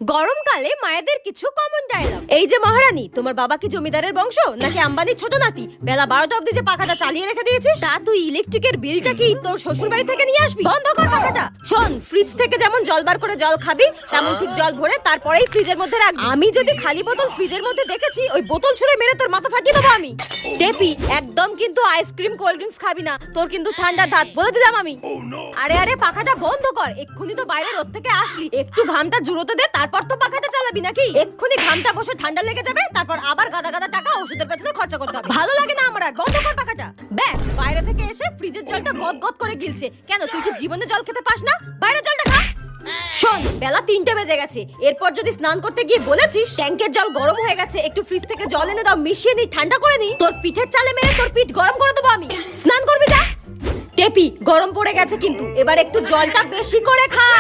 গরমকালে মায়েদের কিছু কমন ডায়লগ। এই যে মহারানী, তোমার বাবা কি জমিদারের বংশ নাকি আম্বানির ছোট নাতি? বেলা 12টা অবধি যে পাখাটা চালিয়ে রেখে দিয়েছিস, তা তুই ইলেকট্রিকের বিলটা কি তোর শ্বশুর বাড়ি থেকে নিয়ে আসবি? বন্ধ কর পাখাটা। শোন, ফ্রিজ থেকে যেমন জল বার করে জল খাবি, তেমন ঠিক জল ভরে তারপরেই ফ্রিজের মধ্যে রাখবি। আমি যদি খালি বোতল ফ্রিজের মধ্যে দেখেছি, ওই বোতল ছুঁড়ে মেরে তোর মাথা ফাটিয়ে দেবো আমি। টেপি, একদম কিন্তু আইসক্রিম কোল্ড ড্রিঙ্কস খাবি না, তোর কিন্তু ঠান্ডা দাঁত বলে দিলাম আমি। আরে আরে, পাখাটা বন্ধ কর। এক্ষুনি তো বাইরে রোদ থেকে আসলি, একটু ঘামটা জুড়োতে দে, তারপর তো পাখাটা চালাবি নাকি? এক্ষুনি ঘামটা বসে ঠান্ডা লেগে যাবে, তারপর আবার গাদা গাদা টাকা ওষুধের পেছনে খরচা করতে হবে। ভালো লাগে না আমার আর, বন্ধ কর পাখাটা। ব্যাস, বাইরে থেকে এসে ফ্রিজের জলটা গদ গদ করে গিলছে। কেন, তুই কি জীবনে জল খেতে পাস না? বাইরে জলটা খা। শোন, বেলা 3টে বেজে গেছে। এরপর যদি স্নান করতে গিয়ে বলেছিস ট্যাঙ্কের জল গরম হয়ে গেছে, একটু ফ্রিজ থেকে জল এনে দাও, মিশিয়ে নি, ঠান্ডা করে নি, তোর পিঠের চালে মেরে তোর পিঠ গরম করে দেবো আমি। স্নান করবি যা। টেপি, গরম পড়ে গেছে কিন্তু, এবার একটু জলটা বেশি করে খা।